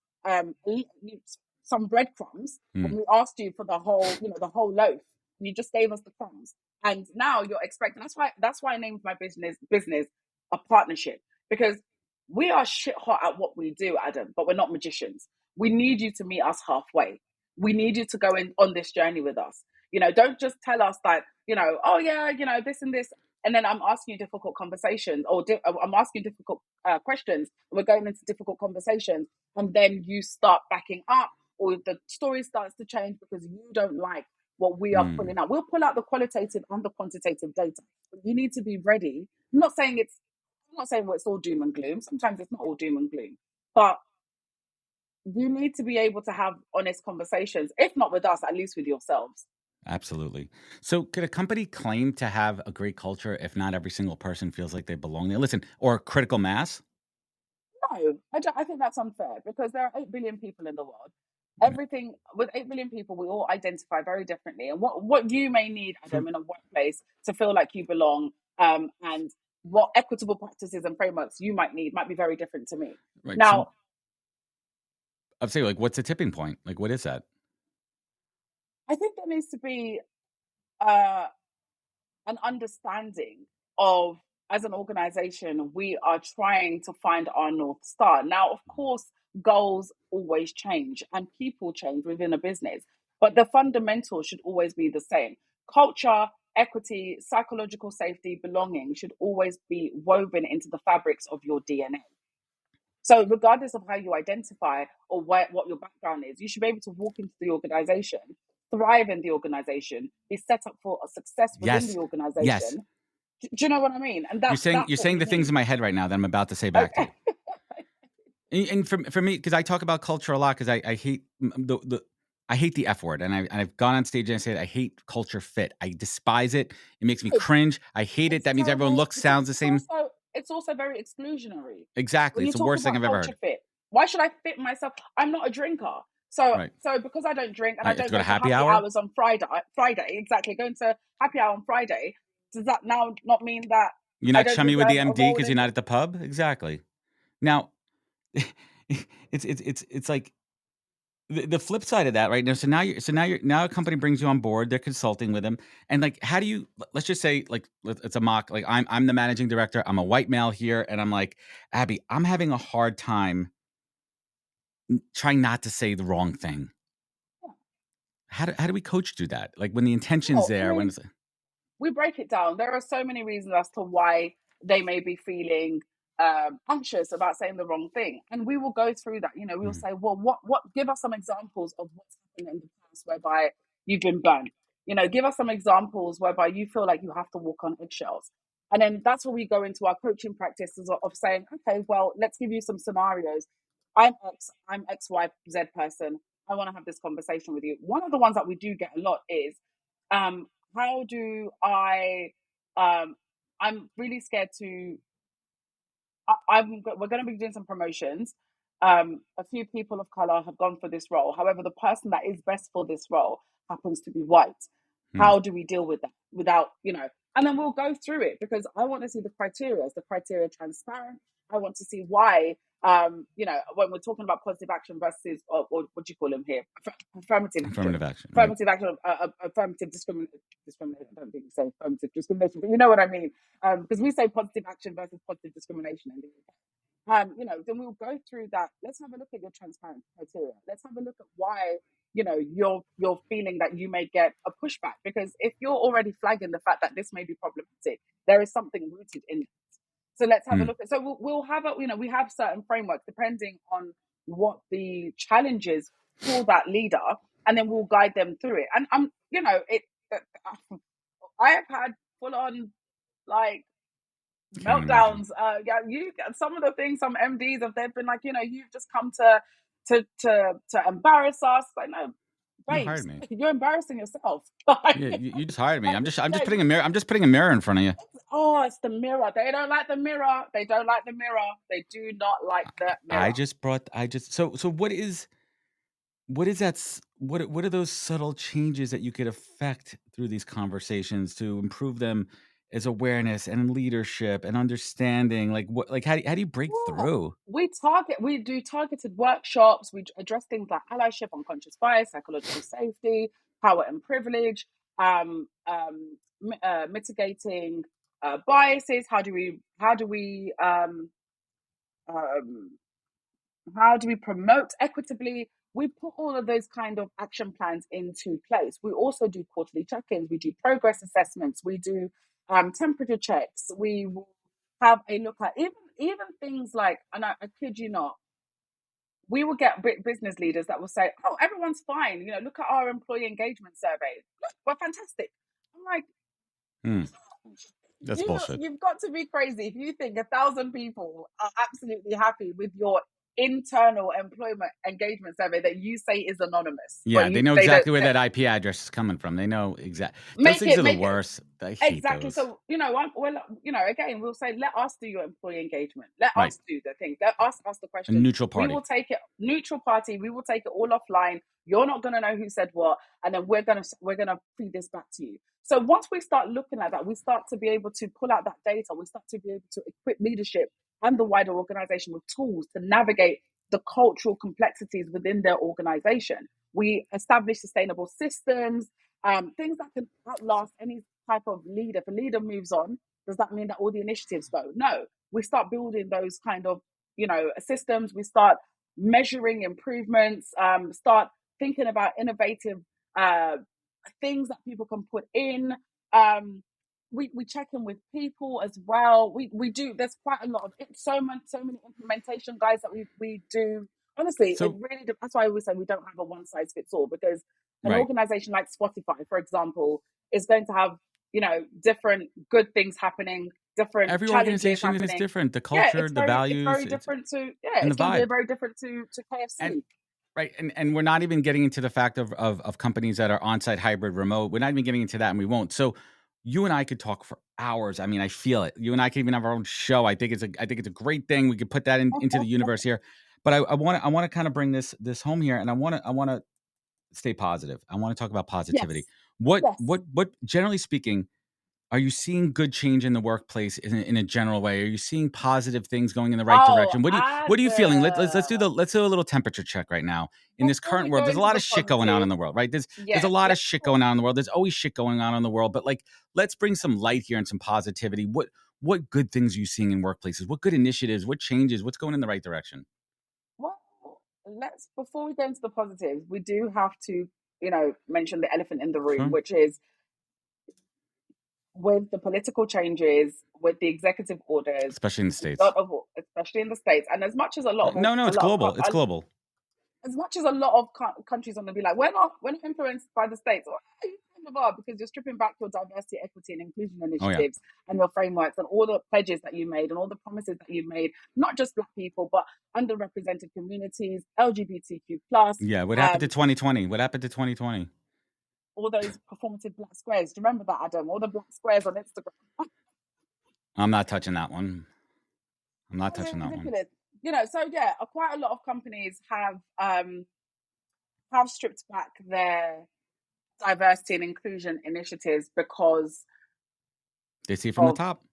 some breadcrumbs, and we asked you for the whole loaf. And you just gave us the crumbs, and now you're expecting. That's why I named my business a partnership, because we are shit hot at what we do, Adam, but we're not magicians. We need you to meet us halfway. We need you to go on this journey with us. Don't just tell us that, oh yeah, this and this, and then I'm asking you difficult conversations, or I'm asking difficult questions, and we're going into difficult conversations, and then you start backing up, or the story starts to change because you don't like what we are pulling out. We'll pull out the qualitative and the quantitative data, but you need to be ready. I'm not saying it's all doom and gloom. Sometimes it's not all doom and gloom, but you need to be able to have honest conversations, if not with us, at least with yourselves. Absolutely. So could a company claim to have a great culture if not every single person feels like they belong there? Listen, or critical mass? No, I think that's unfair, because there are 8 billion people in the world. Everything with 8 billion people, we all identify very differently. And what you may need, Adam, in a workplace to feel like you belong, and what equitable practices and frameworks you might need might be very different to me. Right. Now, So I'd say, like, what's the tipping point? Like, what is that? I think there needs to be uh, an understanding of, as an organization, we are trying to find our North Star. Now, of course, goals always change and people change within a business, but the fundamentals should always be the same. Culture, equity, psychological safety, belonging should always be woven into the fabrics of your DNA. So, regardless of how you identify or what your background is, you should be able to walk into the organization, thrive in the organization, be set up for a success within Yes. the Yes. organization. Do you know what I mean? And You're that's saying what we the things in need. my head right now that I'm about to say back to Okay. you. And for me, because I talk about culture a lot, because I hate I hate the F word, and I've gone on stage and I said I hate culture fit. I despise it. It makes me cringe. I hate it. It's That means everyone terrible looks, because sounds the same. it's also very exclusionary. Exactly. When you It's the talk worst thing about I've ever culture heard. fit, why should I fit myself? I'm not a drinker. So Right. because I don't drink and I I have to don't go go to to happy happy hour. hours on Friday, exactly. Going to happy hour on Friday, does that now not mean that You're I not don't chummy with deserve the a MD role because you're in not the at the pub. Exactly. Now, it's like the flip side of that, right? Now, now a company brings you on board. They're consulting with them, and like, how do you? Let's just say, like, it's a mock. Like, I'm the managing director. I'm a white male here, and I'm like, Abby, I'm having a hard time trying not to say the wrong thing. How do we coach through that? Like, when the intention's Well, I there, when mean, it's we break it down. There are so many reasons as to why they may be feeling anxious about saying the wrong thing, and we will go through that. We will Mhm. say, well, what? Give us some examples of what's happened in the past whereby you've been burned. Give us some examples whereby you feel like you have to walk on eggshells, and then that's where we go into our coaching practices of saying, okay, well, let's give you some scenarios. I'm X, Y, Z person. I want to have this conversation with you. One of the ones that we do get a lot is, how do I I'm really scared to we're going to be doing some promotions. A few people of color have gone for this role. However, the person that is best for this role happens to be white. Hmm. How do we deal with that without, and then we'll go through it because I want to see the criteria. Is the criteria transparent? I want to see why, when we're talking about positive action versus, or what do you call them here? Affirmative action. Affirmative action, right? Affirmative action, affirmative discrimination. I don't think you say affirmative discrimination, but you know what I mean. Because we say positive action versus positive discrimination in the UK. Then we'll go through that. Let's have a look at your transparent criteria. Let's have a look at why, you're feeling that you may get a pushback. Because if you're already flagging the fact that this may be problematic, there is something rooted in it. So let's have a Hmm. look at. So we'll have we have certain frameworks depending on what the challenge is for that leader, and then we'll guide them through it. And I have had full on, like, Can't even imagine. meltdowns. Yeah, some of the things, some MDs have, they've been like, you've just come to embarrass us. Like, no, You hired babes, me. you're embarrassing yourself. Yeah, you just hired me. I'm just Yeah, putting a mirror. I'm just putting a mirror in front of you. oh, it's the mirror. They don't like the mirror. They don't like the mirror. They do not like the mirror. So what is that? What are those subtle changes that you could affect through these conversations to improve them as awareness and leadership and understanding? Like how do you break Yeah. through? We do targeted workshops. We address things like allyship, unconscious bias, psychological safety, power and privilege, mitigating biases. Um, how do we promote equitably? We put all of those kind of action plans into place. We also do quarterly check-ins. We do progress assessments. We do temperature checks. We will have a look at even things like, and I kid you not, we will get business leaders that will say, "Oh, everyone's fine. Look at our employee engagement survey. Look, we're fantastic." I'm like, Hmm, that's you bullshit. you've got to be crazy if you think 1,000 people are absolutely happy with your internal employment engagement survey that you say is anonymous. Yeah, But they you know they don't exactly where that IP address is coming from. They know those make things it are the make it worst. I hate exactly. those. So, again, we'll say, let us do your employee engagement. Let Right. us do the thing. Let us ask the A questions. neutral We party. will take it neutral party. We will take it all offline. You're not going to know who said what, and then we're gonna feed this back to you. So once we start looking at that, we start to be able to pull out that data. We start to be able to equip leadership and the wider organization with tools to navigate the cultural complexities within their organization. We establish sustainable systems, things that can outlast any type of leader. If a leader moves on, does that mean that all the initiatives go? No. We start building those kind of, systems. We start measuring improvements, start thinking about innovative uh, things that people can put in. We check in with people as well. We do. There's quite a lot of so many implementation guides that we do. Honestly, it So really. That's why I always say we don't have a one size fits all, because an right. organization like Spotify, for example, is going to have different good things happening, different Every challenges organization is happening. different. The Yeah, culture, the it's values, very different to yeah, and the it's going to be vibe. very different to And KFC. right, and we're not even getting into the fact of companies that are on-site, hybrid, remote. We're not even getting into that, and we won't. So you and I could talk for hours. I mean, I feel it. You and I could even have our own show. I think it's a great thing. We could put that into the universe here. But I want to kind of bring this home here, and I want to stay positive. I want to talk about positivity. Yes, What yes. what what generally speaking, are you seeing good change in the workplace in a general way? Are you seeing positive things going in the right Oh, direction? What are you feeling? Let's do a little temperature check right now. In this before current we world, go there's a into lot the of shit going on in positive, the world, right? There's a yes, lot of let's shit talk. going on in the world. There's always shit going on in the world, but like let's bring some light here and some positivity. What good things are you seeing in workplaces? What good initiatives? What changes? What's going in the right direction? Well, let's before we go into the positives, we do have to, mention the elephant in the room, Sure. which is with the political changes, with the executive orders, Especially in the a States. lot of, especially in the States, and as much as a lot of No, a it's lot of global. It's global. as much as a lot of countries want to be like, we're not influenced by the States. Well, you kind of are, because you're stripping back your diversity, equity, and inclusion Oh yeah. initiatives and your frameworks and all the pledges that you made and all the promises that you made, not just Black people, but underrepresented communities, LGBTQ plus, Yeah. What happened to 2020? What happened to 2020? all those performative Black squares. Do you remember that, Adam? All the Black squares on Instagram. I'm not touching that one. I'm not They're touching that one. ridiculous. So yeah, quite a lot of companies have stripped back their diversity and inclusion initiatives because They see it from the of top.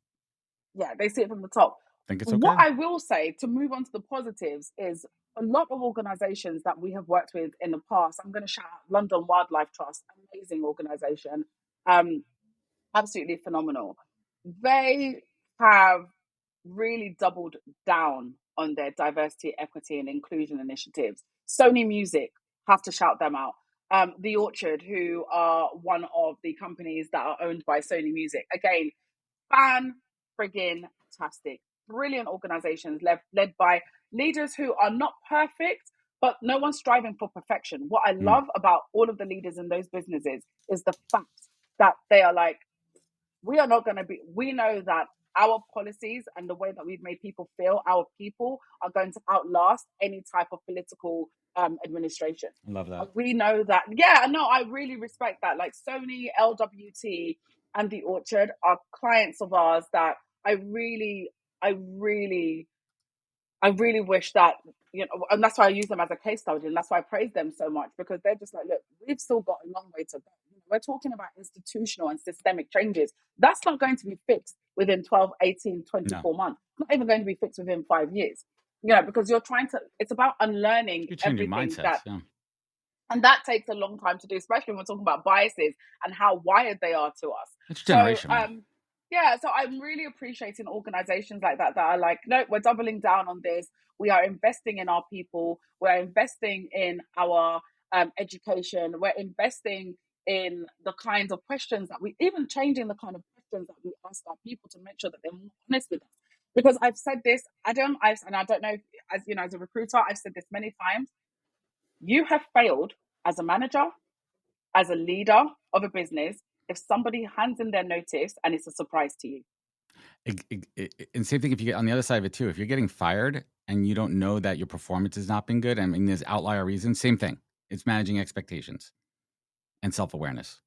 they see it from the top. Think it's What okay. I will say, to move on to the positives, is a lot of organizations that we have worked with in the past. I'm going to shout out London Wildlife Trust, amazing organization, absolutely phenomenal. They have really doubled down on their diversity, equity, and inclusion initiatives. Sony Music, have to shout them out. The Orchard, who are one of the companies that are owned by Sony Music. Again, fan friggin' tastic. Brilliant organizations led by leaders who are not perfect, but no one's striving for perfection. What I Mm. love about all of the leaders in those businesses is the fact that they are like, we are not going to be, we know that our policies and the way that we've made people feel, our people are going to outlast any type of political administration. I love that. We know that. Yeah, no, I really respect that. Like Sony, LWT, and The Orchard are clients of ours that I really I really wish that, and that's why I use them as a case study, and that's why I praise them so much, because they're just like, look, we've still got a long way to go. We're talking about institutional and systemic changes. That's not going to be fixed within 12, 18, No. 24 months. It's not even going to be fixed within 5 years. Because it's about unlearning You're changing everything mindsets. Yeah. and that takes a long time to do, especially when we're talking about biases and how wired they are to us. It's So, generational. so I'm really appreciating organizations like that are like, no, we're doubling down on this. We are investing in our people. We're investing in our education. We're investing in the kinds of questions that even changing the kind of questions that we ask our people to make sure that they're more honest with us. Because I've said this, Adam, and I don't know, as a recruiter, I've said this many times. You have failed as a manager, as a leader of a business, if somebody hands in their notice and it's a surprise to you. And same thing if you get on the other side of it too. If you're getting fired and you don't know that your performance has not been good, I mean, there's outlier reasons. Same thing. It's managing expectations and self-awareness.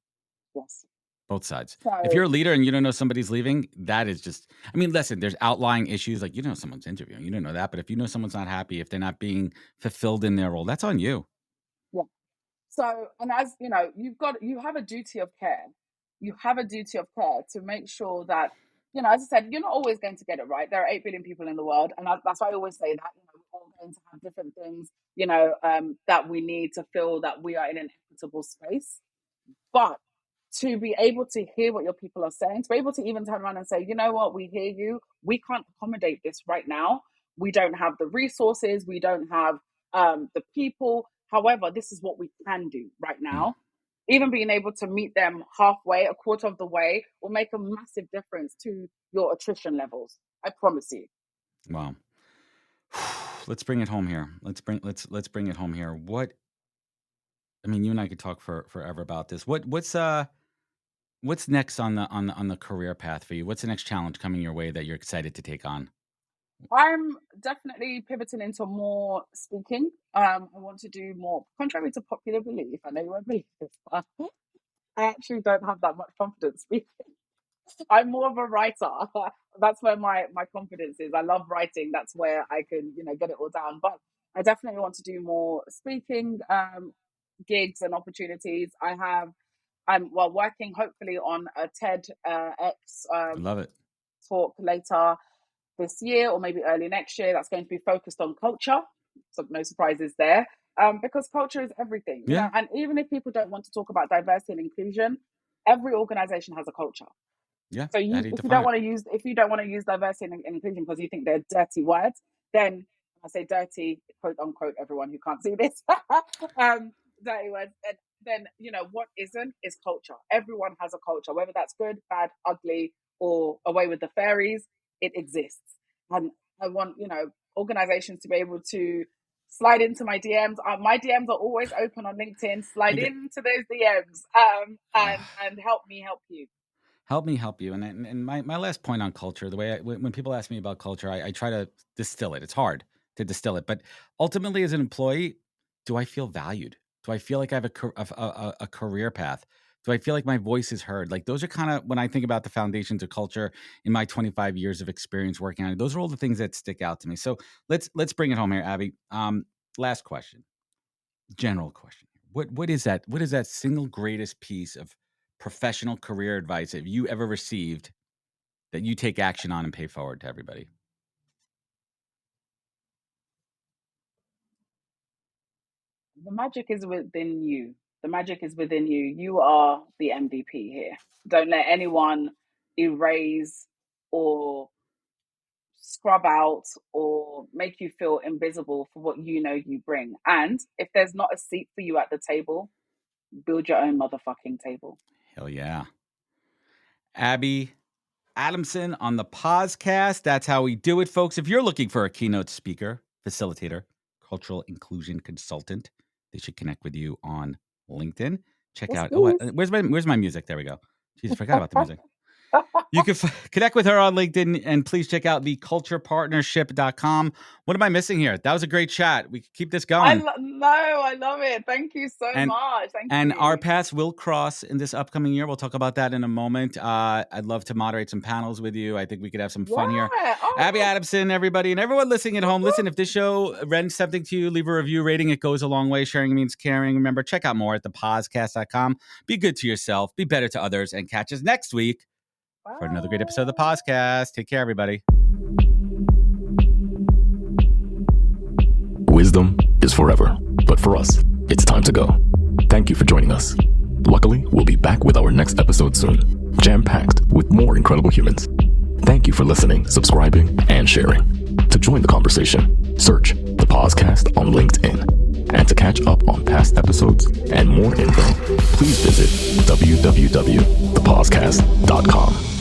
Yes. Both sides. So, If you're a leader and you don't know somebody's leaving, that is just, I mean, listen, there's outlying issues. Like, you know, someone's interviewing, you don't know that. But if you know someone's not happy, if they're not being fulfilled in their role, that's on you. yeah. So, and as you know, you have a duty of care. You have a duty of care to make sure that, you know, as I said, you're not always going to get it right. There are 8 billion people in the world. And that's why I always say that, you know, we're all going to have different things, you know, that we need to feel that we are in an equitable space. But to be able to hear what your people are saying, to be able to even turn around and say, you know what, we hear you. We can't accommodate this right now. We don't have the resources. We don't have the people. However, this is what we can do right now. Even being able to meet them halfway, a quarter of the way, will make a massive difference to your attrition levels. I promise you. Wow. Let's bring it home here. Let's bring it home here. What, I mean, you and I could talk forever about this. What's next on the career path for you? What's the next challenge coming your way that you're excited to take on? I'm definitely pivoting into more speaking. I want to do more, contrary to popular belief. I know you won't believe this, but I actually don't have that much confidence speaking. I'm more of a writer. That's where my confidence is. I love writing. That's where I can, you know, get it all down. But I definitely want to do more speaking gigs and opportunities. I'm working hopefully on a TEDx I love it. talk later this year or maybe early next year. That's going to be focused on culture. So no surprises there. Because culture is everything. You know? And even if people don't want to talk about diversity and inclusion, every organization has a culture. Yeah. So if you don't want to use diversity and inclusion because you think they're dirty words, then I say dirty, quote unquote, everyone who can't see this, dirty words. Then you know what isn't is culture. Everyone has a culture, whether that's good, bad, ugly, or away with the fairies. It exists, and I want, you know, organizations to be able to slide into my DMs. My DMs are always open on LinkedIn. Slide into those DMs and help me help you. Help me help you. And my last point on culture, the way when people ask me about culture, I try to distill it. It's hard to distill it, but ultimately, as an employee, do I feel valued? Do I feel like I have a career path? Do I feel like my voice is heard? Like, those are kind of, when I think about the foundations of culture in my 25 years of experience working on it, those are all the things that stick out to me. So let's bring it home here, Abby. Last question, general question. What is that? What is that single greatest piece of professional career advice have you ever received that you take action on and pay forward to everybody? The magic is within you. The magic is within you. You are the MVP here. Don't let anyone erase or scrub out or make you feel invisible for what you know you bring. And if there's not a seat for you at the table, build your own motherfucking table. Hell yeah. Abi Adamson on the podcast. That's how we do it, folks. If you're looking for a keynote speaker, facilitator, cultural inclusion consultant, they should connect with you on LinkedIn. Check out. Oh, where's my music? There we go. Jeez, I forgot about the music. You can connect with her on LinkedIn, and please check out theculturepartnership.com. What am I missing here? That was a great chat. We can keep this going. I love it. Thank you so much. Thank you. And our paths will cross in this upcoming year. We'll talk about that in a moment. I'd love to moderate some panels with you. I think we could have some fun here. Abi Adamson, everybody, and everyone listening at home. Listen, if this show rents something to you, leave a review rating. It goes a long way. Sharing means caring. Remember, check out more at thepodcast.com. Be good to yourself. Be better to others. And catch us next week for another great episode of the podcast. Take care, everybody. Wisdom is forever, but for us, it's time to go. Thank you for joining us. Luckily, we'll be back with our next episode soon, jam-packed with more incredible humans. Thank you for listening, subscribing, and sharing. To join the conversation, search the podcast on LinkedIn. And to catch up on past episodes and more info, please visit www.thepodcast.com.